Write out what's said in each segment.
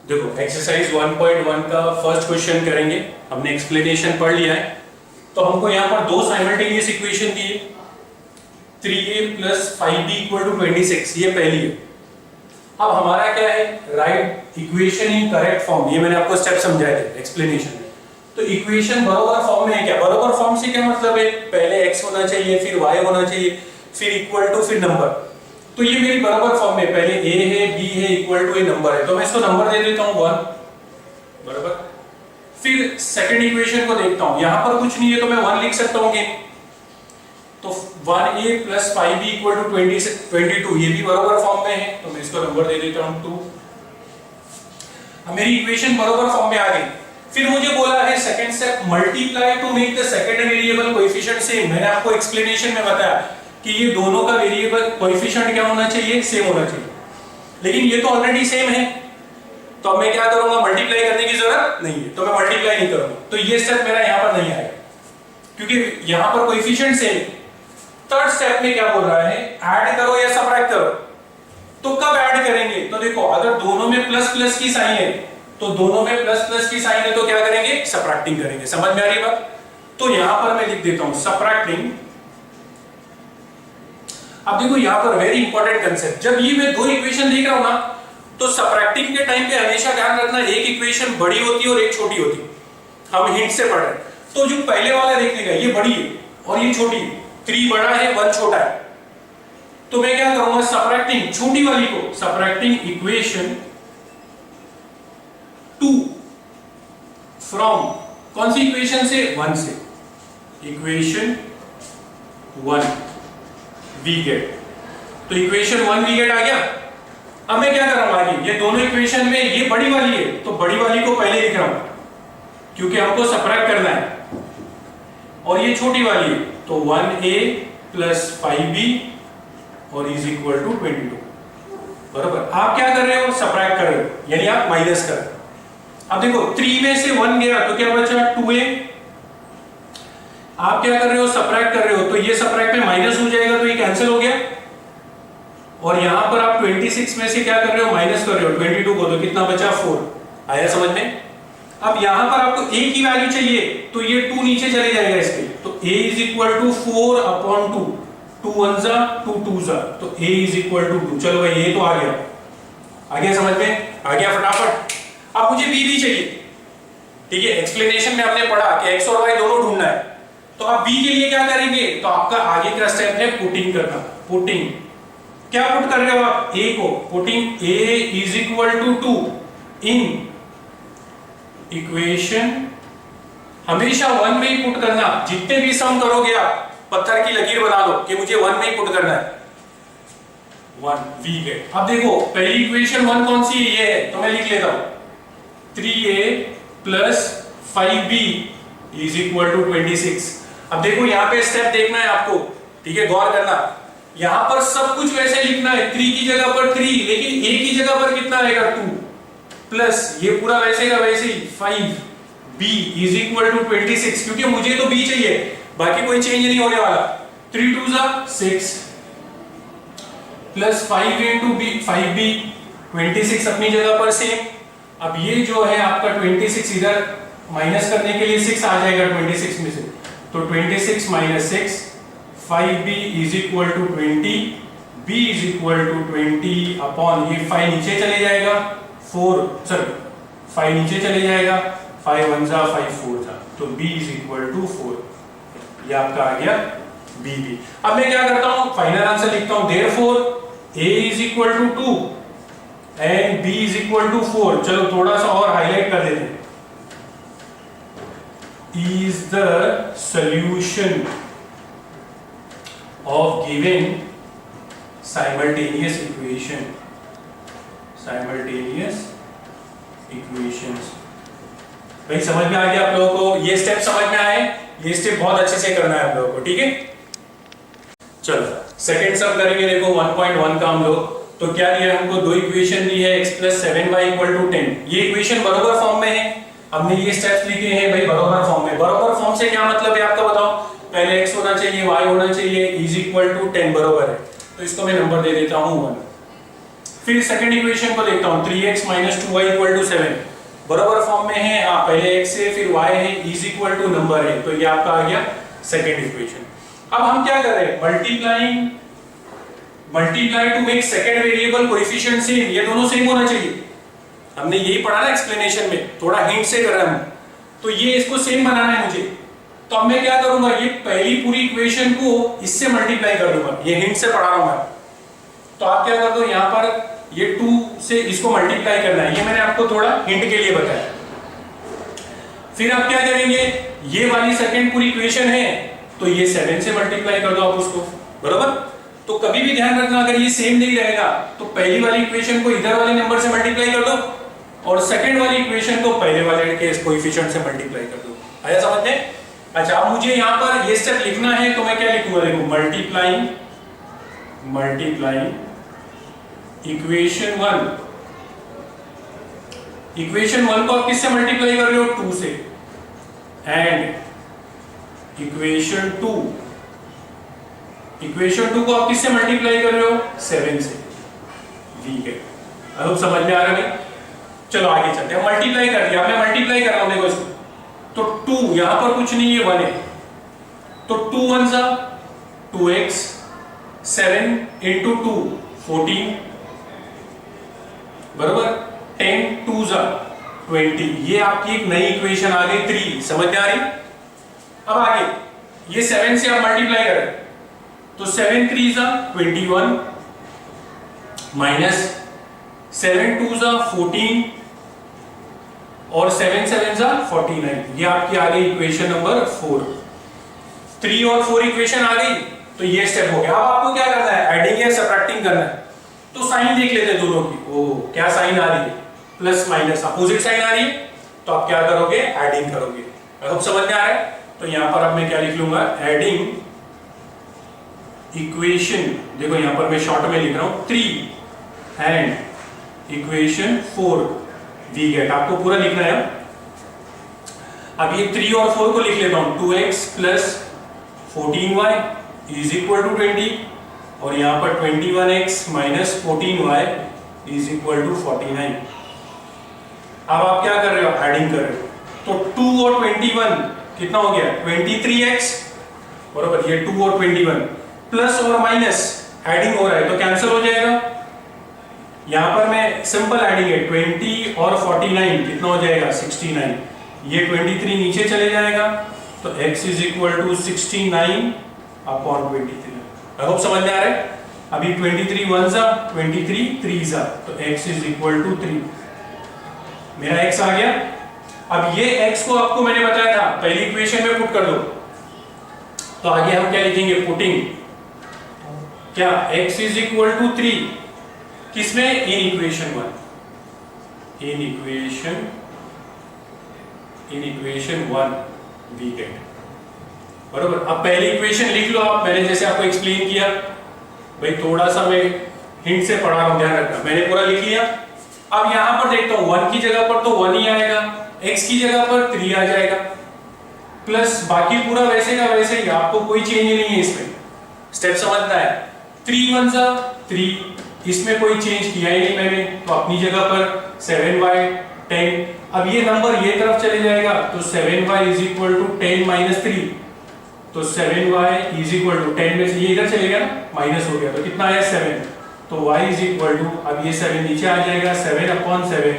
देखो एक्सरसाइज 1.1 का first question करेंगे। हमने एक्सप्लेनेशन पढ़ लिया है, तो हमको यहाँ पर दो साइमल्टेनियस इक्वेशन दी है, 3a + 5b = 26, ये पहली है। अब हमारा क्या है, right equation in correct form. ये मैंने आपको स्टेप समझाए थे एक्सप्लेनेशन में। तो इक्वेशन बराबर फॉर्म में है क्या? बराबर फॉर्म से क्या मतलब है, पहले x होना चाहिए, फिर y होना चाहिए, फिर इक्वल टू, फिर नंबर। तो ये मेरी बराबर फॉर्म में पहले a है, b है, इक्वल टू, a नंबर है, तो मैं इसको नंबर दे देता हूं 1 बराबर। फिर सेकंड इक्वेशन को देखता हूं, यहां पर कुछ नहीं है तो मैं 1 लिख सकता हूं। तो 1a + 5b = 22, ये भी बराबर फॉर्म में है, तो मैं इसको नंबर दे देता हूं 2। अब मेरी इक्वेशन बराबर फॉर्म में आ गई। फिर मुझे बोला है second step, multiply two make the second variable coefficient same. मैंने आपको एक्सप्लेनेशन में बताया कि ये दोनों का वेरिएबल कोएफिशिएंट क्या होना चाहिए, सेम होना चाहिए, लेकिन ये तो ऑलरेडी सेम है, तो अब मैं क्या करूंगा, मल्टीप्लाई करने की जरूरत नहीं है, तो मैं मल्टीप्लाई नहीं करूंगा। तो ये स्टेप मेरा यहां पर नहीं आएगा क्योंकि यहां पर कोएफिशिएंट सेम। थर्ड स्टेप में क्या बोल रहा है, ऐड करो या सबट्रैक्ट करो। तो कब ऐड करेंगे, तो देखो अगर दोनों में प्लस प्लस की साइन है, तो दोनों में प्लस प्लस की साइन है तो क्या करेंगे, सबट्रैक्टिंग करेंगे। समझ में आ रही बात? तो यहां पर मैं लिख देता हूं सबट्रैक्टिंग। अब देखो यहां पर वेरी इंपॉर्टेंट कंसेप्ट, जब ये मैं दो इक्वेशन देख रहा हूं ना, तो सबट्रैक्टिंग के टाइम पे हमेशा ध्यान रखना एक इक्वेशन बड़ी होती है और एक छोटी होती है। हम हिंट से पढ़ रहे हैं, तो जो पहले वाला देखने का, ये बड़ी है और ये छोटी है, 3 बड़ा है 1 छोटा है, तो मैं क्या करूंगा, सबट्रैक्टिंग छोटी वाली को, सबट्रैक्टिंग इक्वेशन 2 फ्रॉम कौन सी इक्वेशन से, 1 से, इक्वेशन 1 वी गेट। तो इक्वेशन 1 वी गेट आ गया। अब मैं क्या कर रहा हूं आगे, ये दोनों इक्वेशन में ये बड़ी वाली है, तो बड़ी वाली को पहले लिख रहा हूं क्योंकि हमको सबट्रैक्ट करना है, और ये छोटी वाली है, तो 1a + 5b और इज इक्वल टू 22 बराबर। आप क्या कर रहे हो, सबट्रैक्ट कर रहे हो, यानी आप माइनस कर रहे हो। अब देखो 3 में से 1 गया तो क्या बचा, 2a। आप क्या कर रहे हो, सबट्रैक्ट कर रहे हो, तो ये सबट्रैक्ट में माइनस हो जाएगा, तो ये कैंसिल हो गया। और यहां पर आप 26 में से क्या कर रहे हो, माइनस कर रहे हो 22 को, तो कितना बचा, 4। आया समझ में? अब यहां पर आपको a की वैल्यू चाहिए, तो ये 2 नीचे चले जाएगा इसके, तो a = 4/2, 2 1 जा 2 2 जा, तो a = 2। चलो भाई ये तो आ गया समझ में, आ गया फटाफट। अब मुझे b भी चाहिए, ठीक है। एक्सप्लेनेशन में हमने पढ़ा कि x और y दोनों ढूंढना है, तो अब b के लिए क्या करेंगे, तो आपका आगे का स्टेप है पुटिंग करना। पुटिंग क्या पुट कर रहे हो आप, a को, पुटिंग a = 2 इन इक्वेशन, हमेशा 1 में ही पुट करना। जितने भी सम करोगे आप, पत्थर की लकीर बना लो कि मुझे 1 में ही पुट करना है, 1 वी गेट। अब देखो पहली इक्वेशन 1 कौन सी है, ये है, तो मैं लिख लेता हूं 3a + 5b = 26। अब देखो यहां पे स्टेप देखना है आपको, ठीक है, गौर करना। यहां पर सब कुछ वैसे लिखना है, 3 की जगह पर 3, लेकिन a की जगह पर कितना आएगा, 2 प्लस ये पूरा वैसे का वैसे ही 5b = 26, क्योंकि मुझे तो b चाहिए, बाकी कोई चेंज नहीं होने वाला। 3 2 जा 6 प्लस 5 × b 5b, 26 अपनी जगह पर सेम। अब ये जो है आपका 26 इधर माइनस करने के लिए 6 आ जाएगा 26 में से, तो 26 - 6, 5b = 20, b = 20 अपॉन ये 5 नीचे चले जाएगा, 5 नीचे चले जाएगा, 5 1 जा 5 4 जा, तो b = 4। ये आपका आ गया b भी। अब मैं क्या करता हूं, फाइनल आंसर लिखता हूं, देयरफॉर a = 2 एंड b = 4। चलो थोड़ा सा और हाईलाइट कर देते हैं, is the solution of given simultaneous equations। भाई समझ में आ गया आप लोगों को, ये स्टेप समझ में आए, ये स्टेप बहुत अच्छे से करना है आप लोगों को, ठीक है। चलो सेकंड सम करेंगे। देखो 1.1 का हम लोग, तो क्या दिया है हमको, दो इक्वेशन दी है, x + 7y = 10। ये इक्वेशन बराबर फॉर्म में है, हमने ये स्टेप्स लिखे हैं भाई बराबर फॉर्म में। बराबर फॉर्म से क्या मतलब है आपका बताओ, पहले x होना चाहिए, y होना चाहिए, = 10 बराबर है, तो इसको मैं नंबर दे देता हूं 1। फिर सेकंड इक्वेशन को देखता हूँ 3x minus 2y equal to 7, बराबर फॉर्म में है। हाँ, पहले x है फिर y है, इज इक्वल टू नंबर है, तो ये आपका आ गया सेकंड इक्वेशन। अब हम क्या कर रहे हैं, multiply two make second variable coefficient same, ये दोनों सेम होना चाहिए। हमने यही पढ़ा ना एक्सप्लेनेशन में, थोड़ा हिंट से कर रहा हूं, तो ये इसको सेम बनाना है मुझे। तो अब मैं क्या करूंगा, ये पहली पूरी इक्वेशन को इससे मल्टीप्लाई कर दूंगा, ये हिंट से पढ़ा रहा हूं मैं। तो आप क्या कर दो, यहां पर ये 2 से इसको मल्टीप्लाई करना है, ये मैंने आपको थोड़ा हिंट के लिए बताया। फिर आप क्या करेंगे, ये वाली सेकंड पूरी इक्वेशन है तो ये 7 से मल्टीप्लाई कर दो आप उसको, बराबर। तो कभी भी ध्यान रखना, अगर ये सेम नहीं रहेगा तो पहली वाली इक्वेशन को इधर वाले नंबर से मल्टीप्लाई कर दो और सेकंड वाली इक्वेशन को पहले वाले के कोएफिशिएंट से मल्टीप्लाई कर दो। आया समझ में? अच्छा, अब मुझे यहां पर ये स्टेप लिखना है तो मैं क्या लिखूंगा, देखो मल्टीप्लाइंग इक्वेशन 1 को आप किससे मल्टीप्लाई कर रहे हो, 2 से, एंड इक्वेशन 2 को आप किससे मल्टीप्लाई कर रहे हो, 7 से। ठीक है, अब समझ में आ रहा है? चलो आगे चलते हैं। मल्टीप्लाई कर दिया, मैं मल्टीप्लाई कर रहा हूं, देखो इसको, तो 2 यहां पर कुछ नहीं है, 1 है, तो 2 1 जा 2x, 7 into 2 14, बराबर, 10 2 जा 20। ये आपकी एक नई इक्वेशन आ गई 3, समझ में आ रही? अब आगे ये 7 से आप मल्टीप्लाई करें तो 7 3 जा 21 माइनस 7 2 जा 14 और 7 7 जा 49। ये आपकी आ गई इक्वेशन नंबर 4। 3 और 4 इक्वेशन आ गई, तो ये स्टेप हो गया। अब आपको क्या करना है, एडिंग या सबट्रैक्टिंग करना है। तो साइन देख लेते हैं दोनों की। ओ, क्या साइन आ रही है, प्लस माइनस अपोजिट साइन आ रही है, तो आप क्या करोगे, एडिंग करोगे। अब समझ में आ रहा है? तो यहां पर अब मैं क्या लिख लूंगा, एडिंग इक्वेशन, देखो यहां पर मैं शॉर्ट में लिख रहा हूं 3 एंड इक्वेशन 4 वी गेट, आपको पूरा लिखना है। अब ये 3 और 4 को लिख लेता हूं, 2x plus 14y is equal to 20 और यहां पर 21x minus 14y is equal to 49। अब आप क्या कर रहे हो, एडिंग कर रहे हो, तो 2 और 21 कितना हो गया, 23x, बराबर, ये 2 और 21 प्लस और माइनस एडिंग हो रहा है तो कैंसिल हो जाएगा। यहां पर मैं सिंपल एडिंग है, 20 और 49 कितना हो जाएगा, 69। ये 23 नीचे चले जाएगा तो x is equal to 69 upon 23। I hope समझ में आ रहा है? अभी 23 1 जा 23 3 जा, तो x इज इक्वल टू 3, मेरा x आ गया। अब ये x को आपको मैंने बताया था पहली इक्वेशन में पुट कर दो, तो आगे हम क्या लिखेंगे, पुटिंग क्या, x इज इक्वल टू 3 किसमें, in equation 1, in equation 1 we get, बरोबर। अब पहली इक्वेशन लिख लो आप, मैंने जैसे आपको एक्सप्लेन किया, भाई थोड़ा सा मैं हिंट से पढ़ा रहा हूं, ध्यान रखना, मैंने पूरा लिख लिया। अब यहां पर देखता हूं 1 की जगह पर तो 1 ही आएगा, x की जगह पर 3 आ जाएगा, प्लस बाकी पूरा वैसे का वैसे ही, आपको कोई चेंज नहीं है इसमें, स्टेप समझना है। 3 1 जा 3, इसमें कोई चेंज किया ही नहीं मैंने, तो अपनी जगह पर 7y 10। अब ये नंबर ये तरफ चले जाएगा तो 7y is equal to 10 minus 3, तो 7y इज इक्वल टू 10 में से ये इधर चलेगा ना, माइनस हो गया, तो कितना आया 7, तो y इज इक्वल टू, अब ये 7 नीचे आ जाएगा, 7 upon 7,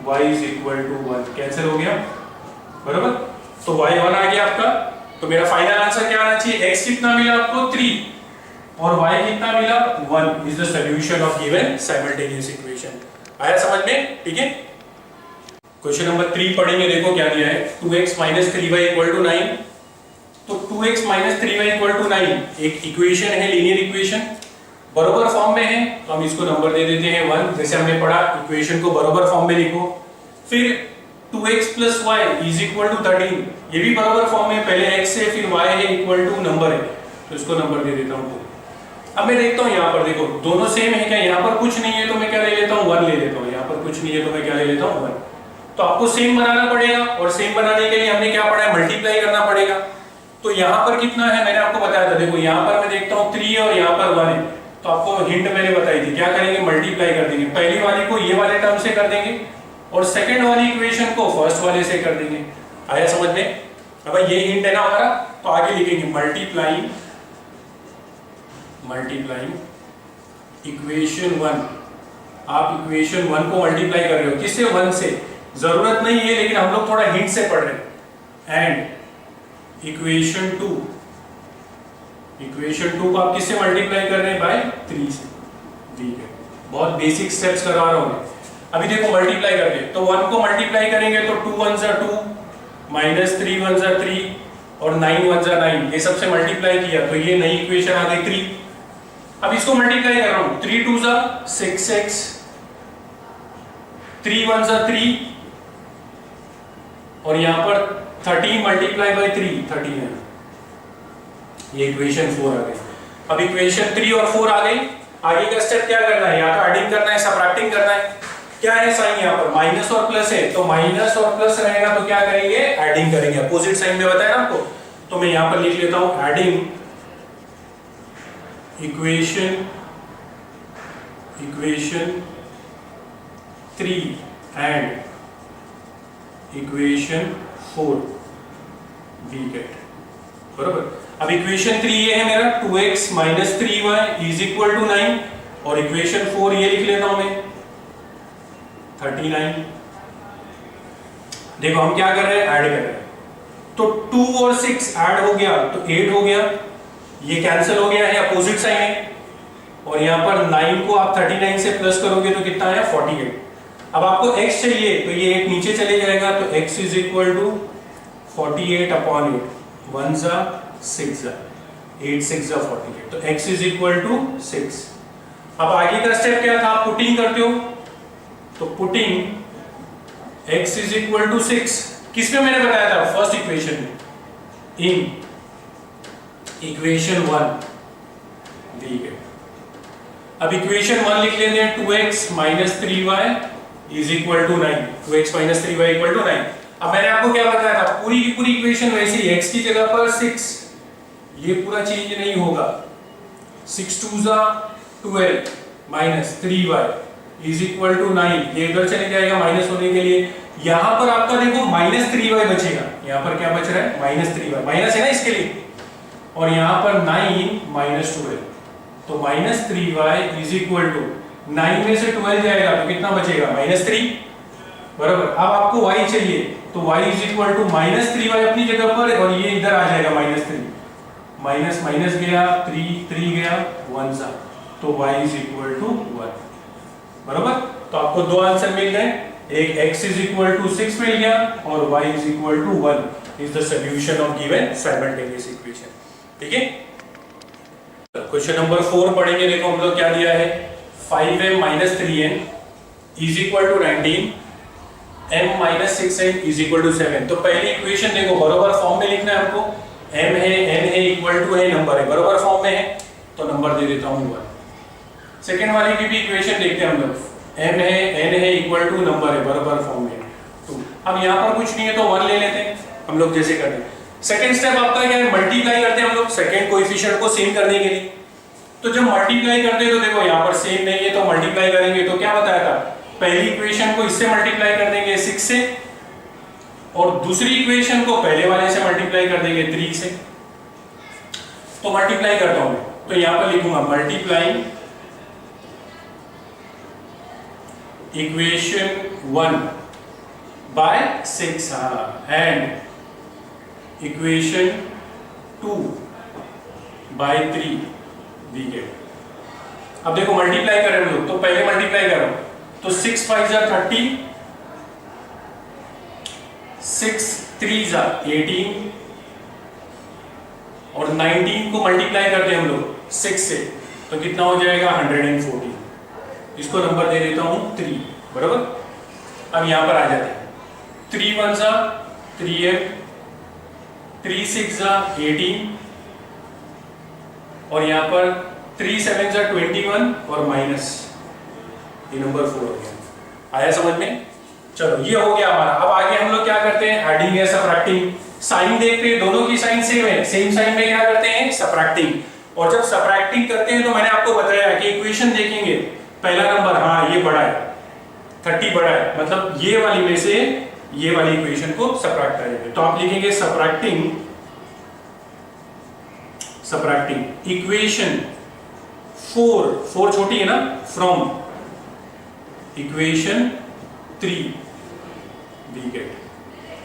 y is equal to 1, cancel हो गया, बराबर। तो y 1 आ गया आपका। तो मेरा फाइनल आंसर क्या आना चाहिए, x कितना मिला आपको 3 और y कितना मिला 1 is the solution of given simultaneous equation. आया समझ में? ठीक है, क्वेश्चन नंबर 3 पढ़ेंगे, देखो क्या दिया है, 2x 3y इक्वल टू 9। तो 2x 3y इक्वल टू 9 एक इक्वेशन है, लीनियर इक्वेशन, बराबर फॉर्म में है, तो हम इसको नंबर दे देते हैं 1, जैसे हमने पढ़ा इक्वेशन को बराबर फॉर्म में लिखो। फिर 2x plus y is equal to 13, ये भी बराबर फॉर्म में, पहले x है फिर y है इक्वल टू नंबर है, तो इसको नंबर दे देता हूं 2। अब मैं देखता हूं यहां पर, देखो दोनों सेम है क्या, यहां पर कुछ नहीं है तो मैं क्या ले लेता हूं 1 ले लेता हूं, यहां पर कुछ नहीं है तो मैं क्या ले लेता हूं 1। तो आपको सेम बनाना पड़ेगा, और सेम बनाने के लिए हमने क्या पढ़ा है, मल्टीप्लाई करना पड़ेगा। तो यहां पर कितना है मैंने आपको बताया था, देखो यहां पर मैं देखता हूं 3 और यहां पर 1 है, तो आपको हिंट मैंने बताई थी, क्या करेंगे, मल्टीप्लाई कर देंगे। पहली वाली को ये वाले टर्म से कर देंगे और सेकंड वाली इक्वेशन को फर्स्ट वाले से कर देंगे। आया समझ में? अब ये हिंट है ना हमारा, तो आगे लिखेंगे मल्टीप्लाइंग इक्वेशन 1। आप इक्वेशन 1 को मल्टीप्लाई कर रहे हो, किससे? 1 से। जरूरत नहीं है लेकिन हम लोग थोड़ा हिंट से पढ़ रहे हैं। एंड इक्वेशन 2 को आप किससे मल्टीप्लाई कर रहे हैं? बाय 3 से। ठीक है, बहुत बेसिक स्टेप्स करवा रहा हूं मैं। अभी देखो मल्टीप्लाई करके, तो 1 को मल्टीप्लाई करेंगे तो 2 1 जा 2, -3 1 जा 3 और 9 1 जा 9, ये सबसे मल्टीप्लाई किया तो ये नई इक्वेशन आ गई 3। अब इसको मल्टीप्लाई कर रहा हूं, 3 2 जा 6x, 3 1 जा 3 और यहां पर 13 मल्टीप्लाई बाय 3 13 है। ये इक्वेशन 4 आ गई। अब इक्वेशन 3 और 4 आ गई। आगे का स्टेप क्या करना है? या तो एडिंग करना है, सबट्रैक्टिंग करना है। क्या है साइन? यहाँ पर माइनस और प्लस है, तो माइनस और प्लस रहेगा तो क्या करेंगे? एडिंग करेंगे। अपोजिट साइन में बताया ना आपको, तो मैं यहाँ पर लिख लेता हूं adding equation 3 and equation 4 we get. बरोबर। अब इक्वेशन 3 ये है मेरा 2x - 3y = 9 और इक्वेशन 4 ये लिख लेता हूं मैं 39। देखो हम क्या कर रहे हैं? ऐड कर रहे हैं। तो 2 और 6 ऐड हो गया तो 8 हो गया, ये कैंसिल हो गया है, अपोजिट साइन है। और यहां पर 9 को आप 39 से प्लस करोगे तो कितना है? 48। अब आपको x चाहिए तो ये 8 नीचे चले जाएगा, तो x = 48/8, 1 जा 6 जा 8 6 जा 48, तो x = 6। अब आगे का स्टेप क्या था? आप पुटिंग करते हो, तो पुटिंग x = 6 किसमें मैंने बताया था? फर्स्ट इक्वेशन में, इन इक्वेशन 1 दी गई। अब इक्वेशन 1 लिख लेते हैं 2x - 3y = 9, 2x - 3y = 9। अब मैंने आपको क्या बताया था? पूरी की पूरी इक्वेशन वैसे ही, x की जगह पर 6, ये पूरा चेंज नहीं होगा। 6 2 जा 12 - 3y = 9, ये इधर चले जाएगा माइनस होने के लिए। यहां पर आपका देखो -3y बचेगा, यहां पर क्या बच रहा है? -3y, माइनस है ना इसके लिए। और यहां पर 9 - 12, तो -3y = 9 में से 12 जाएगा तो कितना बचेगा? -3। बराबर। अब आपको y चाहिए तो y = -3y अपनी जगह पर, और ये इधर आ जाएगा -3, माइनस माइनस गया 3 3 गया 1 जा, तो y = 1। बराबर। तो आपको दो आंसर मिल गए, एक x = 6 मिल गया और y = 1 is the solution of given simultaneous equation. ठीक है, क्वेश्चन नंबर 4 पढ़ेंगे। देखो हम लोग क्या दिया है, 5m - 3n = 19, m - 6n = 7। तो पहली इक्वेशन देखो बराबर फॉर्म में लिखना है हमको, m है n है इक्वल टू है नंबर है, बराबर फॉर्म में है तो नंबर दे देता हूं 1। सेकंड वाली की भी इक्वेशन देखते हैं हम लोग, m है n है इक्वल टू नंबर है, बराबर फॉर्म में 2। अब यहां पर कुछ नहीं है तो 1 ले लेते हैं हम लोग जैसे करते हैं। सेकंड स्टेप आपका क्या है? मल्टीप्लाई करते हैं हम लोग सेकंड कोएफिशिएंट को सेम करने के लिए। तो जब मल्टीप्लाई करते हैं तो देखो यहां पर सेम नहीं है तो मल्टीप्लाई करेंगे, तो क्या बताया था? पहली इक्वेशन को इससे मल्टीप्लाई कर देंगे 6 से, और दूसरी इक्वेशन को पहले वाले से मल्टीप्लाई कर देंगे 3 से। तो मल्टीप्लाई करता हूं मैं, तो यहां पर लिखूंगा multiplying equation 1 by 6 and equation 2 by 3 we get. अब देखो मल्टीप्लाई करें हम लोग, तो पहले मल्टीप्लाई करो तो 6 5 जा 30, 6 3 जा 18 और 19 को मल्टीप्लाई करते हैं हम लोग 6 से तो कितना हो जाएगा 114। इसको नंबर दे देता हूं 3। बराबर। अब यहां पर आ जाते हैं, 3 1 जा 3m, 3 6 जा 18 और यहां पर 3 7 जा 21 और माइनस, ये नंबर 4 हो गया। आया समझ में? चलो ये हो गया हमारा। अब आगे हम लोग क्या करते हैं? एडिंग या सबट्रैक्टिंग। साइन देखते हैं, दोनों की साइन सेम है, सेम साइन में क्या करते हैं? सबट्रैक्टिंग। और जब सबट्रैक्टिंग करते हैं तो मैंने आपको बताया कि इक्वेशन देखेंगे, पहला नंबर हाँ ये बड़ा है, 30 बड़ा है, मतलब ये वाली में से ये वाली इक्वेशन को सबट्रैक्ट करेंगे। तो आप लिखेंगे सबट्रैक्टिंग इक्वेशन 4 छोटी है ना, फ्रॉम इक्वेशन 3 वी गेट,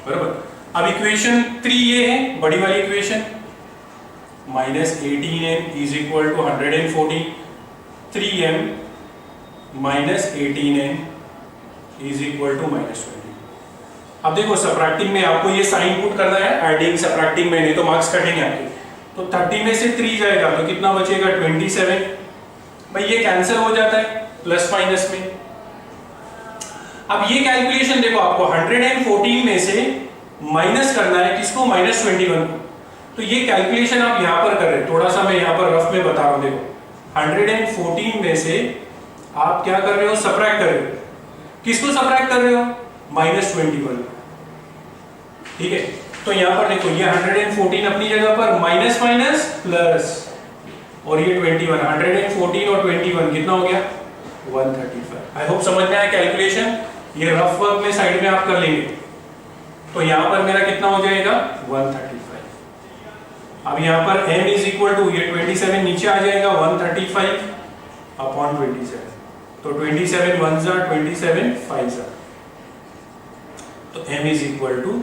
बराबर। अब इक्वेशन 3 ये है बड़ी वाली equation, -18m is equal to 114, 3m -18m is equal to -20। अब देखो सबट्रैक्टिंग में आपको ये साइन पुट करना है, एडिंग सबट्रैक्टिंग में, नहीं तो मार्क्स कटेंगे आपके। तो 30 में से 3 जाएगा तो कितना बचेगा 27। भाई ये कैंसिल हो जाता है प्लस माइनस में। अब ये कैलकुलेशन देखो, आपको 114 में से माइनस करना है किसको, -21 को। तो ये कैलकुलेशन आप यहां पर कर रहे हैं, थोड़ा सा मैं यहां पर रफ में बता रहा हूं। देखो 114 में से आप क्या कर रहे हो, सबट्रैक्ट कर रहे हो। किसको सबट्रैक्ट कर रहे हो, -21। ठीक है, तो यहां पर देखो ये 114 अपनी जगह पर, माइनस माइनस प्लस, और ये 21, 114 और 21 कितना हो गया 135। आई होप समझ में आया कैलकुलेशन। ये रफ वर्क में साइड में आप कर लेंगे। तो यहां पर मेरा कितना हो जाएगा 135। अब यहां पर m इज इक्वल टू ये 27 नीचे आ जाएगा 135 अपॉन 27। तो 27 1 जा 27 5 जा, तो m इज इक्वल टू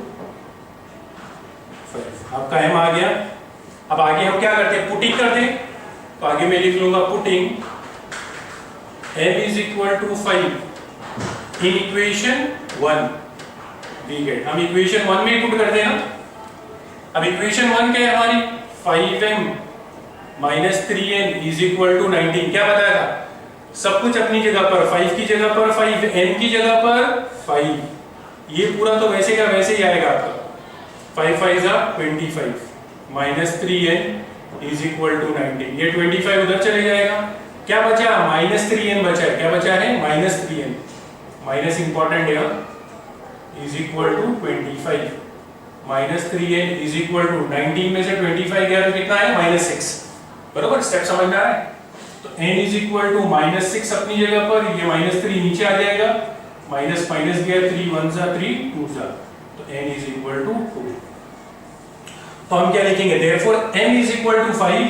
5। आपका m आ गया। अब आगे हम क्या करते हैं, पुटिंग करते हैं। तो आगे मैं लिख लूंगा putting m is equal to 5 in equation 1 we get. हम इक्वेशन 1 में पुट करते हैं ना। अब इक्वेशन 1 क्या है हमारी, 5m -3n is equal to 19। क्या बताया था, सब कुछ अपनी जगह पर, 5 की जगह पर 5, n की जगह पर 5। ये पूरा तो वैसे का वैसे ही आएगा आपका, 5 5 जा 25 -3n इज इक्वल टू 19। ये 25 उधर चले जाएगा, क्या बचा -3n बचा है। क्या बचा है -3n, माइनस इंपॉर्टेंट है, is equal to 25 -3n is equal to 19 में से 25 गया तो कितना है -6। बरोबर, स्टेप समझ में आ रहा है। तो n इज इक्वल टू -6 अपनी जगह पर, ये -3 नीचे आ जाएगा, माइनस माइनस गया 3 1 जा 3 2 जा, तो n इज इक्वल टू 2। तो हम क्या लिखेंगे, therefore m is equal to 5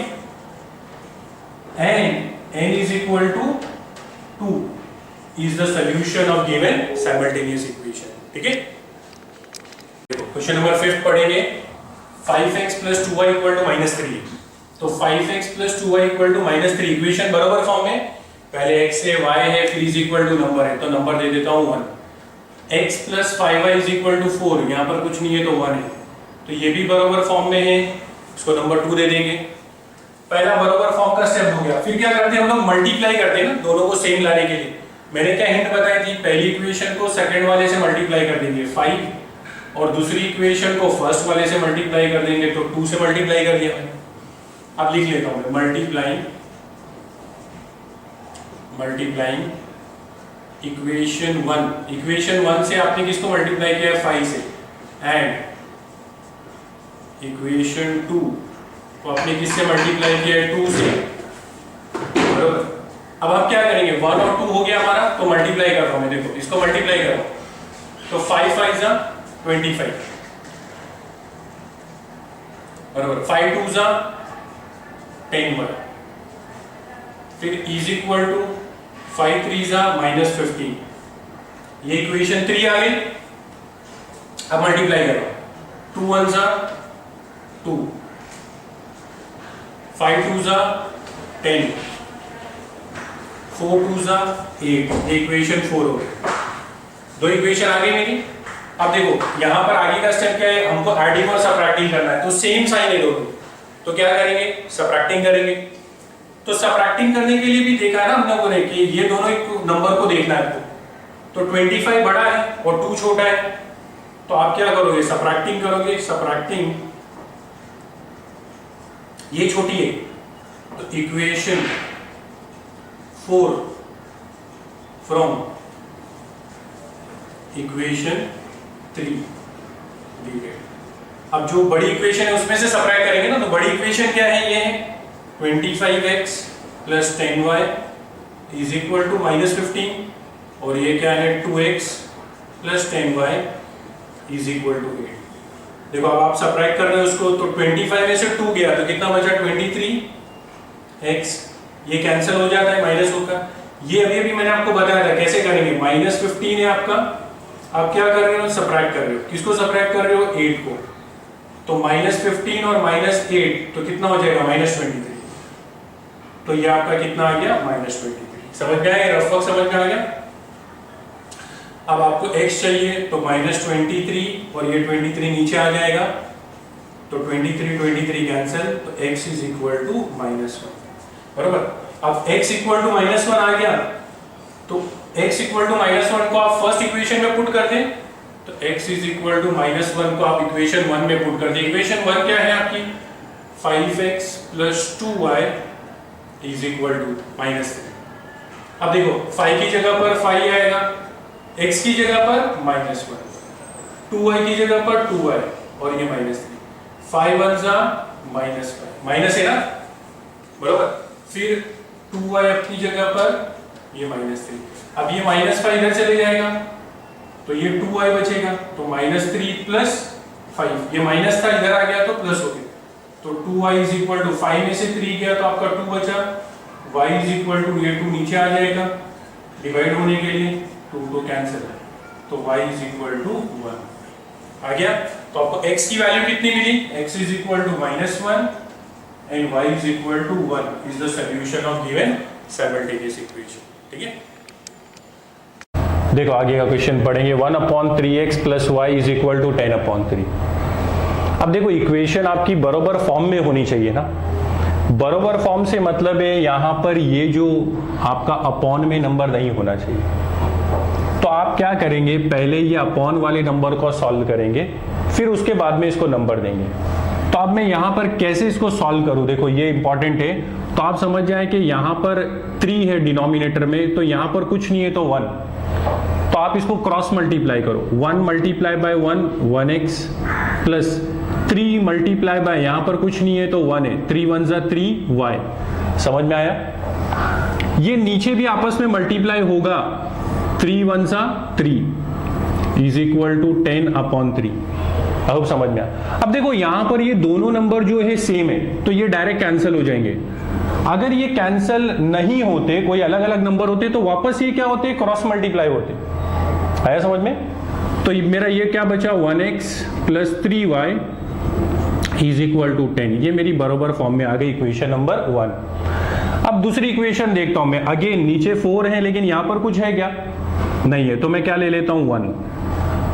and n is equal to 2 is the solution of given simultaneous equation। ठीक है, देखो क्वेश्चन नंबर 5 पढ़ेंगे। 5x plus 2y equal to -3। तो 5x plus 2y equal to -3 equation बराबर फॉर्म में, पहले x है y है फिर इज इक्वल टू नंबर है, तो नंबर दे देता हूं 1। x plus 5y is equal to 4, यहां पर कुछ नहीं है तो 1 है, तो ये भी बराबर फॉर्म में है, इसको नंबर 2 दे देंगे। पहला बराबर फॉर्म का स्टेप हो गया। फिर क्या करते हैं हम लोग, मल्टीप्लाई करते हैं ना दोनों को सेम लाने के लिए। मैंने क्या हिंट बताई थी, पहली इक्वेशन को सेकंड वाले से मल्टीप्लाई कर देंगे 5, और दूसरी इक्वेशन को फर्स्ट वाले से मल्टीप्लाई कर देंगे, तो 2 से मल्टीप्लाई कर दिया मैंने। अब लिख लेता हूं मल्टीप्लाइंग इक्वेशन 1। इक्वेशन 1 से आपने किसको मल्टीप्लाई किया 5 से, एंड इक्वेशन 2 तो आपने किससे मल्टीप्लाई किया है 2 से, बरोबर। अब आप क्या करेंगे, 1 और 2 हो गया हमारा, तो मल्टीप्लाई कर रहा हूं मैं, देखो इसको मल्टीप्लाई कर रहा हूं, तो 5 5 जा 25, बरोबर। 5 2 जा 10 1, फिर इज इक्वल टू 5 3 जा -15। ये इक्वेशन 3 आ गई। अब मल्टीप्लाई करो, 2 1 जा 2, 5 2 जा 10, 4 2 जा 8, ये इक्वेशन 4 हो गई। 2 इक्वेशन आ गई मेरी। अब देखो यहां पर आगे का स्टेप क्या है, हमको एडिंग और सबट्रैक्टिंग करना है, तो सेम साइन है दोनों, तो क्या करेंगे, सबट्रैक्टिंग करेंगे। तो सबट्रैक्टिंग करने के लिए भी देखा है ना हम लोगों ने कि ये दोनों एक नंबर को देखना है आपको, तो 25 बड़ा है और 2 छोटा है, तो आप क्या करोगे, सबट्रैक्टिंग करोगे। सबट्रैक्टिंग, ये छोटी है तो इक्वेशन 4 फ्रॉम इक्वेशन 3 दी गई। अब जो बड़ी इक्वेशन है उसमें से सबट्रैक्ट करेंगे ना, तो बड़ी इक्वेशन क्या है, ये है 25x plus 10y is equal to -15, और ये क्या है 2x plus 10y is equal to 8। देखो अब आप सबट्रैक्ट कर रहे हो उसको, तो 25 में से 2 गया तो कितना बचा 23x, ये कैंसिल हो जाता है माइनस होकर। ये अभी मैंने आपको बताया था कैसे करेंगे। -15 है आपका, आप क्या कर रहे हो सबट्रैक्ट कर रहे हो, किसको सबट्रैक्ट कर रहे हो 8 को, तो -15 और -8 तो कितना हो जाएगा -23, तो ये आपका कितना आ गया -23। समझ में आया, रफ वर्क समझ में आ गया। अब आपको x चाहिए तो -23 और ये 23 नीचे आ जाएगा, तो 23 कैंसिल, तो x इज इक्वल टू -1, बराबर। अब x इक्वल टू -1 आ गया, तो x इक्वल टू -1 को आप फर्स्ट इक्वेशन में पुट कर दें, तो x इज इक्वल टू -1 को आप इक्वेशन 1 में पुट कर दें। इक्वेशन 1 क्या है आपकी 5x plus 2y is equal to -3। अब देखो 5 की जगह पर 5 आएगा, x की जगह पर -1, 2y की जगह पर 2y और ये -3, 5 1 जा -5, माइनस है ना, बराबर। फिर 2y अपनी जगह पर ये -3, अब ये -5 इधर चले जाएगा तो ये 2y बचेगा, तो -3 प्लस 5, ये माइनस था इधर आ गया तो प्लस हो गया, तो 2y इज इक्वल टू 5 में से 3 गया तो आपका 2 बचा, y इज इक्वल टू ये 2 नीचे आ जाएगा डिवाइड होने के लिए, 2 कैंसिल है, तो y इज इक्वल टू 1 आ गया। तो आपको x की वैल्यू कितनी मिली, x is equal to -1 and y is equal to 1 is the solution of given simultaneous equation. ठीक है, देखो आगे का क्वेश्चन पढ़ेंगे। 1/3x plus y is equal to 10/3। अब देखो इक्वेशन आपकी बराबर फॉर्म में होनी चाहिए ना। बराबर फॉर्म से मतलब है यहां पर ये जो आपका अपॉन में नंबर नहीं होना चाहिए। तो आप क्या करेंगे, पहले ये अपॉन वाले नंबर को सॉल्व करेंगे, फिर उसके बाद में इसको नंबर देंगे। तो अब मैं यहां पर कैसे इसको सॉल्व करूं, देखो ये इंपॉर्टेंट है। तो आप समझ जाए कि यहां पर 3 है डिनोमिनेटर में, तो यहां पर कुछ नहीं है तो 1, तो आप इसको क्रॉस मल्टीप्लाई करो। 1 multiply by 1 1x plus 3 multiply by, यहां पर कुछ नहीं है तो 1 है, 3 1 जा 3y। समझ में आया। ये नीचे भी आपस में मल्टीप्लाई होगा, 3 1 जा 3 इज इक्वल टू 10/3। अब समझ में आया। अब देखो यहां पर ये दोनों नंबर जो है सेम है, तो ये डायरेक्ट कैंसिल हो जाएंगे। अगर ये कैंसिल नहीं होते, कोई अलग अलग नंबर होते, तो वापस ये क्या होते, क्रॉस मल्टीप्लाई होते। आया समझ में। तो मेरा ये क्या बचा, 1x plus 3y is equal to 10। ये मेरी बराबर फॉर्म में आ गई इक्वेशन नंबर 1। अब दूसरी इक्वेशन देखता हूं मैं। अगेन नीचे 4 है, लेकिन यहां पर कुछ है क्या, नहीं है, तो मैं क्या ले लेता हूं 1,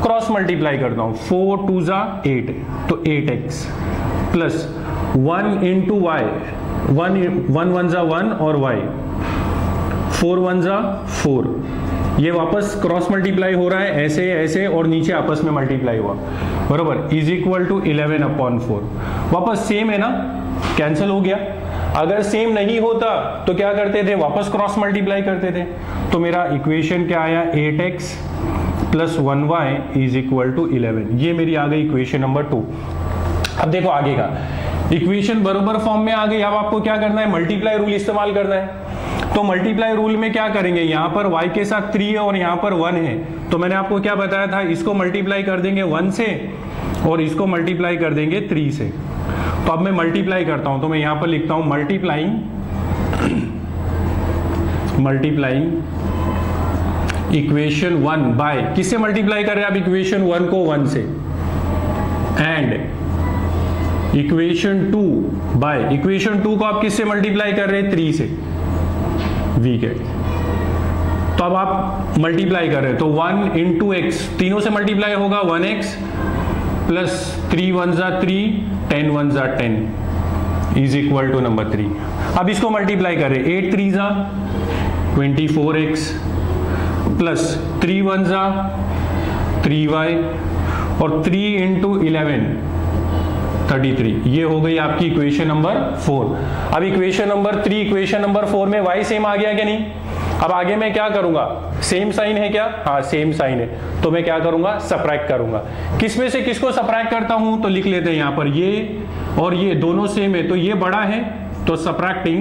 क्रॉस मल्टीप्लाई करता हूं। 4 2 जा 8, तो 8x प्लस 1 इंटू y, 1 1 जा 1 और y, 4 1 जा 4। ये वापस क्रॉस मल्टीप्लाई हो रहा है, ऐसे ऐसे और नीचे आपस में मल्टीप्लाई हुआ, बरोबर, इज इक्वल टू 11/4। वापस सेम है ना, कैंसिल हो गया। अगर सेम नहीं होता तो क्या करते थे, वापस क्रॉस मल्टीप्लाई करते थे। तो मेरा इक्वेशन क्या आया, 8x plus 1y is equal to 11। ये मेरी आ गई इक्वेशन नंबर 2। अब देखो आगे का, इक्वेशन बराबर फॉर्म में आ गई। अब आपको क्या करना है, मल्टीप्लाई रूल इस्तेमाल करना है। तो मल्टीप्लाई रूल में क्या करेंगे, यहां पर y के साथ 3 है और यहां पर 1 है, तो मैंने आपको क्या बताया था, इसको मल्टीप्लाई कर देंगे 1 से और इसको मल्टीप्लाई कर देंगे 3 से। तो अब मैं मल्टीप्लाई करता हूं, तो मैं यहां पर लिखता हूं मल्टीप्लाइंग इक्वेशन 1 बाय, किससे मल्टीप्लाई कर रहे हैं आप इक्वेशन 1 को, 1 से, एंड इक्वेशन 2 बाय, इक्वेशन 2 को आप किससे मल्टीप्लाई कर रहे हैं, 3 से, वीक है। तो अब आप मल्टीप्लाई कर रहे हैं, तो 1 इंटू एक्स, तीनों से मल्टीप्लाई होगा, 1x प्लस 3 1 जा 3, 10 1 जा 10 इज इक्वल टू नंबर 3। अब इसको मल्टीप्लाई करें, 8 3 जा 24x प्लस 3 1 जा 3y और 3 इंटू 11 33। ये हो गई आपकी इक्वेशन नंबर 4। अब इक्वेशन नंबर 3 इक्वेशन नंबर 4 में y सेम आ गया क्या, नहीं। अब आगे मैं क्या करूंगा, सेम साइन है क्या, हाँ सेम साइन है, तो मैं क्या करूंगा, सबट्रैक्ट करूंगा। किस में से किसको सबट्रैक्ट करता हूं, तो लिख लेते हैं यहां पर, ये और ये दोनों सेम है, तो ये बड़ा है तो सब्ट्रैक्टिंग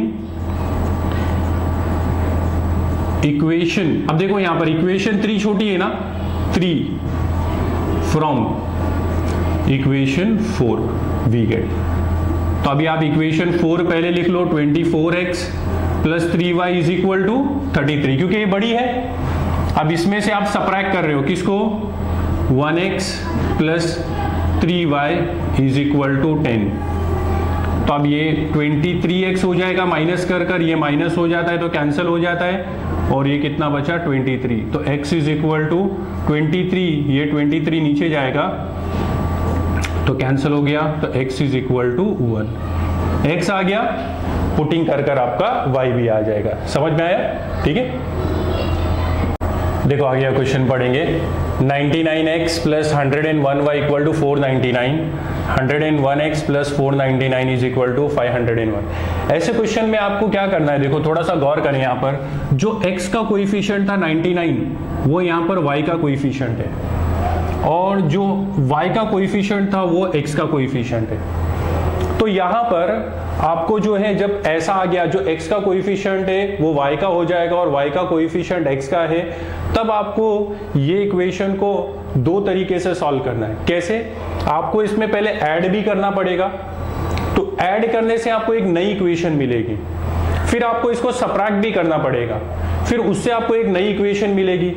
इक्वेशन, अब देखो यहां पर इक्वेशन 3 छोटी है ना, 3 फ्रॉम इक्वेशन 4 वी गेट। तो अभी आप इक्वेशन 4 पहले लिख लो, 24x plus 3y is equal to 33, क्योंकि ये बड़ी है। अब इसमें से आप सब्ट्रैक्ट कर रहे हो किसको, 1x plus 3y is equal to 10। तो अब ये 23x हो जाएगा, माइनस कर कर ये माइनस हो जाता है तो कैंसिल हो जाता है, और ये कितना बचा 23। तो x इज इक्वल टू 23, ये 23 नीचे जाएगा तो कैंसिल हो गया, तो x is equal to 1। x आ गया, पुटिंग कर कर आपका y भी आ जाएगा। समझ में आया? ठीक है, देखो आगे क्वेश्चन पढ़ेंगे। 99x plus 101y equal to 499, 101x plus 499 is equal to 501। ऐसे क्वेश्चन में आपको क्या करना है, देखो थोड़ा सा गौर करें। यहाँ पर जो x का कोएफिशिएंट था 99, वो यहाँ पर y का कोएफिशिएंट है, और जो y का कोएफिशिएंट था वो x का कोएफिशिएंट है। तो यहाँ पर आपको जो है, जब ऐसा आ गया, जो x का कोएफिशिएंट है वो y का हो जाएगा और y का कोएफिशिएंट x का है, तब आपको ये इक्वेशन को दो तरीके से सॉल्व करना है। कैसे? आपको इसमें पहले ऐड भी करना पड़ेगा, तो ऐड करने से आपको एक नई इक्वेशन मिलेगी, फिर आपको इसको सब्ट्रैक्ट भी करना पड़ेगा, फिर उससे आपको एक नई इक्वेशन मिलेगी,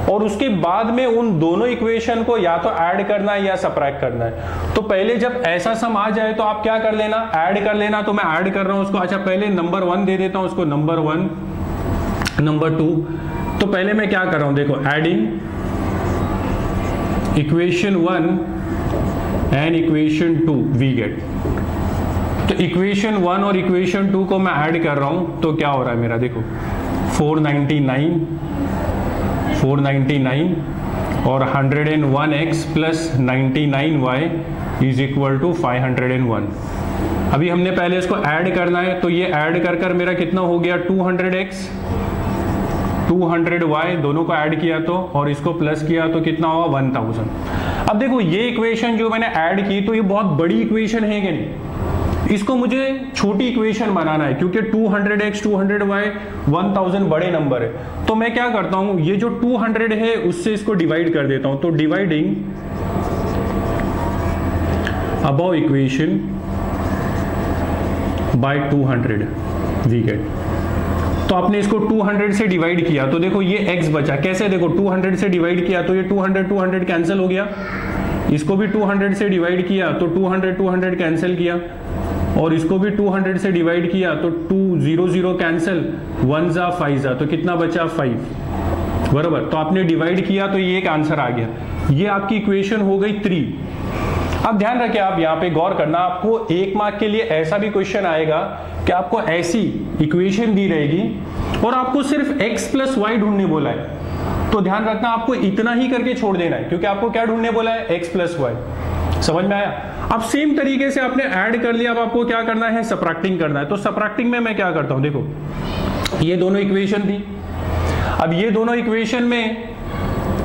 और उसके बाद में उन दोनों इक्वेशन को या तो ऐड करना है या सब्ट्रैक्ट करना है। तो पहले जब ऐसा सम आ जाए तो आप क्या कर लेना, ऐड कर लेना। तो मैं ऐड कर रहा हूं उसको, अच्छा पहले नंबर 1 दे देता हूं उसको, नंबर 1, नंबर 2। तो पहले मैं क्या कर रहा हूं, देखो adding equation 1 and equation 2 we get. तो इक्वेशन 1 और इक्वेशन 2 को मैं ऐड कर रहा हूं, तो क्या हो रहा है मेरा, देखो 499 और 101x plus 99y is equal to 501। अभी हमने पहले इसको ऐड करना है, तो ये ऐड कर कर मेरा कितना हो गया, 200x 200y, दोनों को ऐड किया तो, और इसको प्लस किया तो कितना हुआ 1000। अब देखो ये इक्वेशन जो मैंने ऐड की, तो ये बहुत बड़ी इक्वेशन है कि नहीं, इसको मुझे छोटी इक्वेशन बनाना है, क्योंकि 200x 200y 1000 बड़े नंबर है। तो मैं क्या करता हूं, ये जो 200 है उससे इसको डिवाइड कर देता हूं। तो dividing above equation by 200 we get. तो आपने इसको 200 से डिवाइड किया तो देखो ये x बचा। कैसे? देखो 200 से डिवाइड किया तो ये 200 कैंसिल हो गया, इसको भी 200 से डिवाइड किया तो 200 कैंसिल किया, और इसको भी 200 से डिवाइड किया तो 200 कैंसिल, 1 जा 5 जा, तो कितना बचा 5, बराबर। तो आपने डिवाइड किया तो ये एक आंसर आ गया। ये आपकी इक्वेशन हो गई 3। अब ध्यान रखें, आप यहाँ पे गौर करना, आपको 1 मार्क के लिए ऐसा भी क्वेश्चन आएगा कि आपको ऐसी इक्वेशन दी रहेगी और आपको सिर्फ x प्लस वाई ढूंढने बोला है। तो ध्यान रखना, आपको इतना ही करके छोड़ देना है, क्योंकि आपको क्या ढूंढने बोला है, x प्लस वाई। समझ में आया? अब सेम तरीके से आपने ऐड कर लिया, अब आपको क्या करना है, सब्ट्रैक्टिंग करना है। तो सब्ट्रैक्टिंग में मैं क्या करता हूं, देखो ये दोनों इक्वेशन थी, अब ये दोनों इक्वेशन में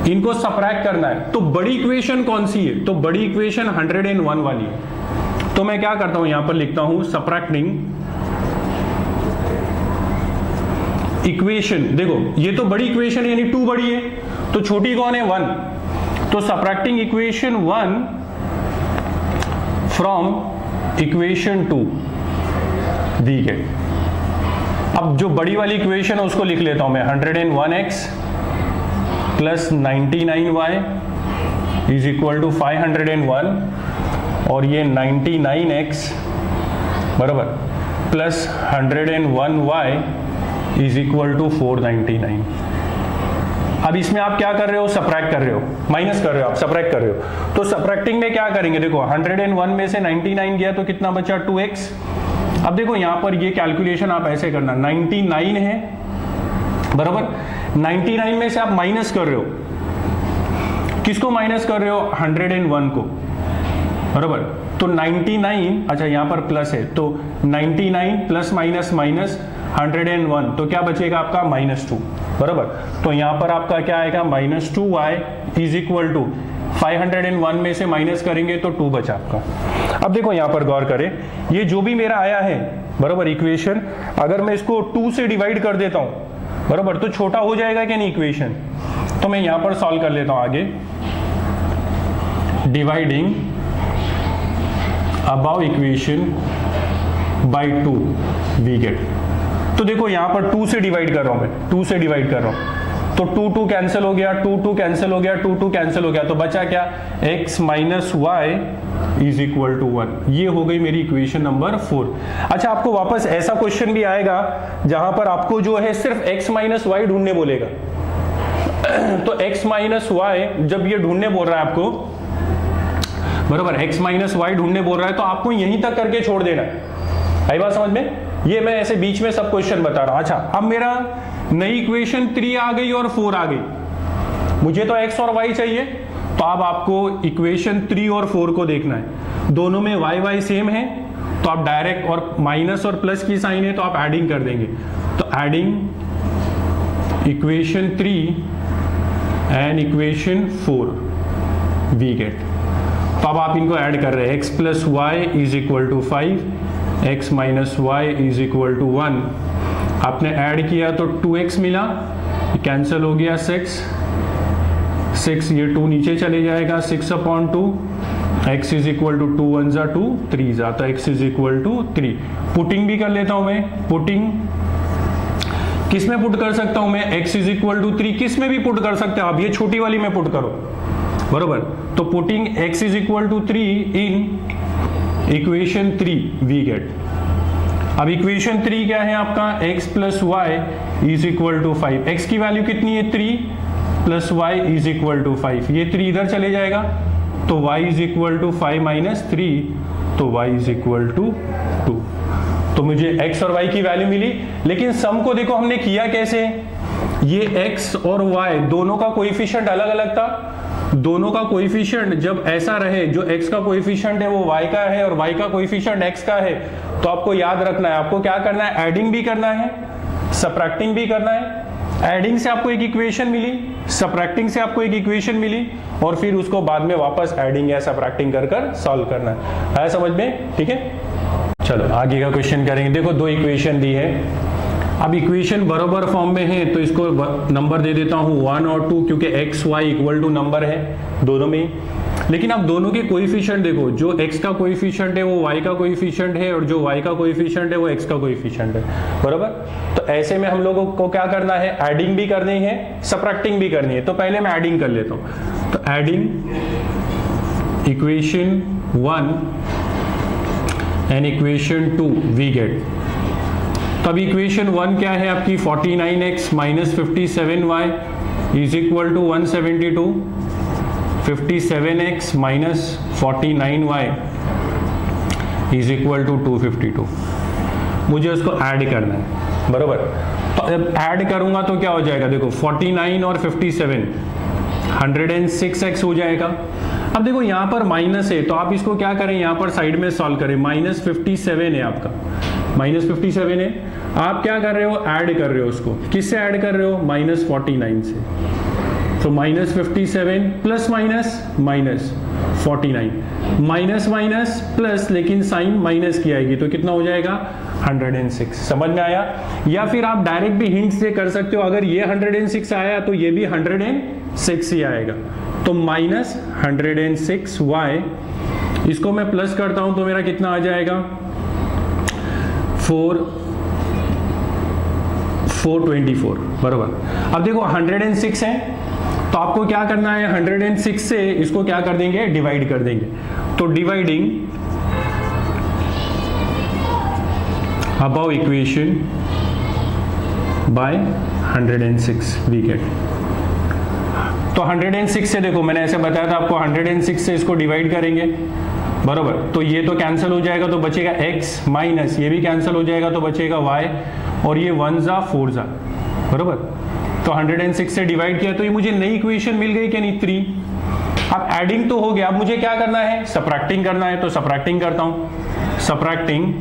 इनको सब्ट्रैक्ट करना है। तो बड़ी इक्वेशन कौन सी है, तो बड़ी इक्वेशन 101 वाली है। तो मैं क्या करता हूं, यहां पर लिखता हूं सब्ट्रैक्टिंग इक्वेशन। देखो ये तो बड़ी इक्वेशन यानी 2 बड़ी है, तो छोटी कौन है, 1। तो सब्ट्रैक्टिंग इक्वेशन 1 फ्रॉम इक्वेशन 2 दी गई। अब जो बड़ी वाली इक्वेशन है उसको लिख लेता हूं मैं, 101x plus 99y is equal to 501, और ये 99x बराबर plus 101y is equal to 499। अब इसमें आप क्या कर रहे हो, सब्ट्रैक्ट कर रहे हो, माइनस कर रहे हो, आप सब्ट्रैक्ट कर रहे हो। तो सब्ट्रैक्टिंग में क्या करेंगे, देखो 101 में से 99 गया तो कितना बचा, 2x। अब देखो यहां पर ये कैलकुलेशन आप ऐसे करना, 99 है बराबर, 99 में से आप माइनस कर रहे हो, किसको माइनस कर रहे हो, 101 को, बराबर। तो 99, अच्छा यहां पर प्लस है, तो 99 प्लस माइनस माइनस 101, तो क्या बचेगा आपका -2, बराबर। तो यहां पर आपका क्या आएगा, -2y इज इक्वल टू 501 में से माइनस करेंगे तो 2 बचा आपका। अब देखो यहां पर गौर करें, ये जो भी मेरा आया है बराबर इक्वेशन, अगर मैं इसको 2 से डिवाइड कर देता हूं बराबर, तो छोटा हो जाएगा क्या नहीं इक्वेशन। तो मैं यहां पर सॉल्व कर लेता हूं आगे, dividing above equation by 2 we get. तो देखो यहां पर 2 से डिवाइड कर रहा हूं मैं, 2 से डिवाइड कर रहा हूं, तो 2 कैंसिल हो गया, 2 कैंसिल हो गया, 2 कैंसिल हो गया, तो बचा क्या, x minus y is equal to 1। ये हो गई मेरी इक्वेशन नंबर 4। अच्छा, आपको वापस ऐसा क्वेश्चन भी आएगा जहां पर आपको जो है सिर्फ x माइनस वाई ढूंढने बोलेगा। तो x माइनस वाई जब ये ढूंढने बोल रहा है आपको बराबर, x माइनस वाई ढूंढने बोल रहा है, तो आपको यहीं तक करके छोड़ देना है। आई बात समझ में? ये मैं ऐसे बीच में सब क्वेश्चन बता रहा हूं। अच्छा, अब मेरा नई इक्वेशन 3 आ गई और 4 आ गई, मुझे तो x और y चाहिए, तो अब आपको इक्वेशन 3 और 4 को देखना है। दोनों में y सेम है, तो आप डायरेक्ट, और माइनस और प्लस की साइन है तो आप एडिंग कर देंगे। तो adding equation 3 and equation 4 we get. तो अब आप इनको ऐड कर रहे हैं, x plus y is equal to 5, x minus y is equal to 1। आपने ऐड किया तो 2x मिला, कैंसिल हो गया 6, ये 2 नीचे चले जाएगा, 6/2, x इज इक्वल टू 2 1 जा 2 3 जा, तो x is equal to 3। Putting भी कर लेता हूं मैं, पुटिंग किस में पुट कर सकता हूं मैं, x इज इक्वल टू 3 किस में भी पुट कर सकते हो आप, ये छोटी वाली में पुट करो बरोबर। तो putting x is equal to 3 in equation 3 we get. अब इक्वेशन 3 क्या है आपका, x plus y is equal to 5। x की वैल्यू कितनी है 3 plus y is equal to 5, ये 3 इधर चले जाएगा, तो y is equal to 5 minus 3, तो y इज इक्वल टू 2। तो मुझे x और y की वैल्यू मिली। लेकिन सम को देखो हमने किया कैसे, ये x और y दोनों का कोएफिशिएंट अलग अलग था। दोनों का कोएफिशिएंट जब ऐसा रहे, जो x का कोएफिशिएंट है वो y का है और y का कोएफिशिएंट x का है, तो आपको याद रखना है, आपको क्या करना है, एडिंग भी करना है, सबट्रैक्टिंग भी करना है। एडिंग से आपको एक इक्वेशन मिली, सबट्रैक्टिंग से आपको एक इक्वेशन मिली, और फिर उसको बाद में वापस एडिंग या सबट्रैक्टिंग कर कर सॉल्व करना है समझ में? ठीक है, चलो आगे का क्वेश्चन करेंगे। देखो 2 इक्वेशन दी है, अब इक्वेशन बराबर फॉर्म में है तो इसको नंबर दे देता हूं 1 और 2, क्योंकि x y equal to number है दोनों में। लेकिन अब दोनों के कोएफिशिएंट देखो, जो x का कोएफिशिएंट है वो y का कोएफिशिएंट है, और जो y का कोएफिशिएंट है वो x का कोएफिशिएंट है बराबर। तो ऐसे में हम लोगों को क्या करना है, एडिंग भी करनी है, सबट्रैक्टिंग भी करनी है। तो पहले मैं एडिंग कर लेता हूं, तो adding equation 1 and equation 2 we get. तब इक्वेशन 1 क्या है आपकी, 49x minus 57y is equal to 172, 57x minus 49y is equal to 252। मुझे उसको ऐड करना है बरोबर। तो जब ऐड करूंगा तो क्या हो जाएगा, देखो 49 और 57 106x हो जाएगा। अब देखो यहां पर माइनस है, तो आप इसको क्या करें, यहां पर साइड में सॉल्व करें। माइनस 57 है आपका, माइनस 57 है, आप क्या कर रहे हो, ऐड कर रहे हो उसको, किससे ऐड कर रहे हो, माइनस 49 से। तो minus 57 plus minus minus 49, minus minus plus, लेकिन साइन माइनस की आएगी, तो कितना हो जाएगा 106। समझ में आया? या फिर आप डायरेक्ट भी हिंट से कर सकते हो, अगर ये 106 आया तो ये भी 106 ही आएगा। तो माइनस 106y, इसको मैं प्लस करता हूं तो मेरा कितना आ जाएगा 424 बराबर। अब देखो 106 है, तो आपको क्या करना है, 106 से इसको क्या कर देंगे, डिवाइड कर देंगे। तो dividing above equation by 106 we get. तो 106 से देखो, मैंने ऐसे बताया था आपको, 106 से इसको डिवाइड करेंगे बराबर। तो ये तो कैंसिल हो जाएगा तो बचेगा x, माइनस ये भी कैंसिल हो जाएगा तो बचेगा y, और ये 1 जा 4 जा बराबर। तो 106 से डिवाइड किया तो ये मुझे नई इक्वेशन मिल गई क्या नहीं, 3। अब एडिंग तो हो गया, अब मुझे क्या करना है, सबट्रैक्टिंग करना है। तो सबट्रैक्टिंग करता हूं, सबट्रैक्टिंग।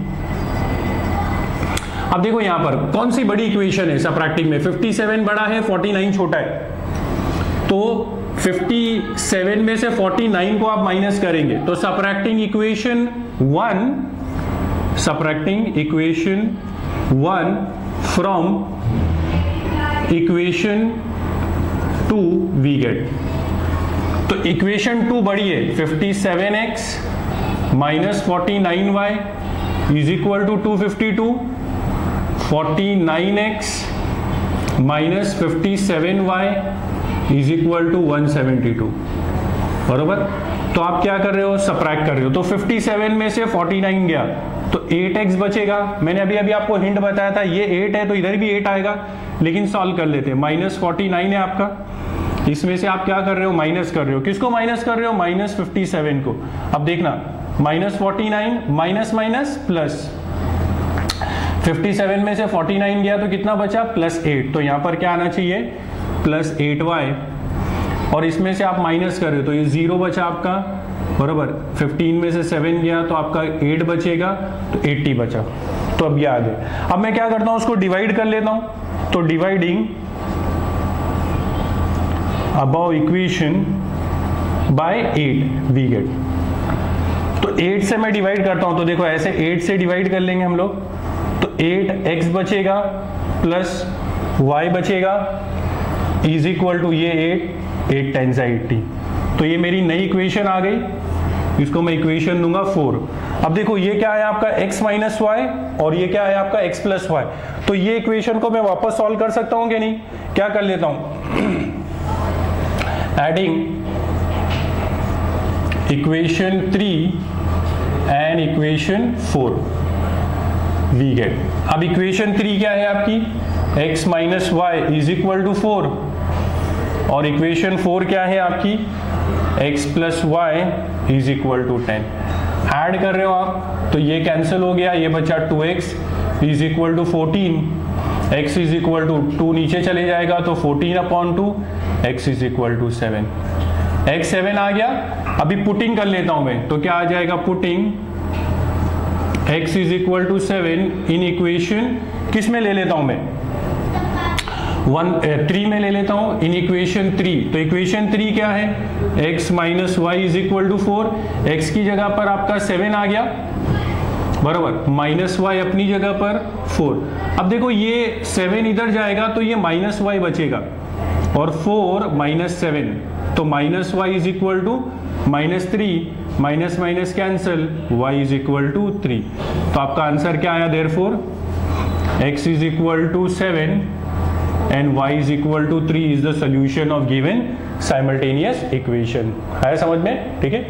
अब देखो यहां पर कौन सी बड़ी इक्वेशन है सबट्रैक्टिंग में, 57 बड़ा है 49 छोटा है। तो 57 में से 49 को आप माइनस करेंगे तो subtracting equation 1 from equation 2 we get, तो इक्वेशन 2 बड़ी है 57x minus 49y is equal to 252, 49x minus 57y is equal to 172, बरोबर। तो आप क्या कर रहे हो, सब्ट्रैक्ट कर रहे हो, तो 57 में से 49 गया तो 8x बचेगा। मैंने अभी अभी आपको हिंट बताया था ये 8 है तो इधर भी 8 आएगा, लेकिन सॉल्व कर लेते हैं। माइनस 49 है आपका, इसमें से आप क्या कर रहे हो, माइनस कर रहे हो। किसको माइनस कर रहे हो, माइनस 57 को। अब देखना माइनस 49 माइनस माइनस प्लस, 57 में से 49 गया तो कितना बचा, प्लस 8, तो यहां पर क्या आना चाहिए, प्लस 8y, और इसमें से आप माइनस कर रहे हो तो ये 0 बचा आपका, बराबर। 15 में से 7 गया तो आपका 8 बचेगा, तो 80 बचा। तो अब ये आ गया। अब मैं क्या करता हूं, उसको डिवाइड कर लेता हूं, तो dividing above equation by 8 we get, तो 8 से मैं डिवाइड करता हूं, तो देखो ऐसे 8 से डिवाइड कर लेंगे हम लोग, तो 8x बचेगा प्लस y बचेगा इज इक्वल टू ये 8 टाइम्स 80, तो ये मेरी नई इक्वेशन आ गई, इसको मैं इक्वेशन दूंगा 4। अब देखो ये क्या है आपका x माइनस वाई और ये क्या है आपका x प्लस वाई, तो ये इक्वेशन को मैं वापस सॉल्व कर सकता हूं कि नहीं, क्या कर लेता हूं, adding equation 3 and equation 4 we get. अब इक्वेशन 3 क्या है आपकी, x minus y is equal to 4, और इक्वेशन 4 क्या है आपकी, x plus y is equal to 10। Add कर रहे हो आप तो ये कैंसिल हो गया, ये बचा 2x is equal to 14, x is equal to 2 नीचे चले जाएगा तो 14/2, x is equal to 7, x 7 आ गया। अभी पुटिंग कर लेता हूं मैं, तो क्या आ जाएगा, putting x is equal to 7 in equation, किस में ले लेता हूं मैं, 3 में ले लेता हूं, इन इक्वेशन 3। तो इक्वेशन 3 क्या है, x minus y is equal to 4, x की जगह पर आपका 7 आ गया, बराबर, माइनस वाई अपनी जगह पर 4। अब देखो ये 7 इधर जाएगा तो ये माइनस वाई बचेगा, और 4 माइनस 7, तो minus y is equal to minus 3, minus minus cancel, y is equal to 3। तो आपका आंसर क्या आया, therefore x is equal to 7 and y is equal to 3 is the solution of given simultaneous equation। है समझ में, ठीक है।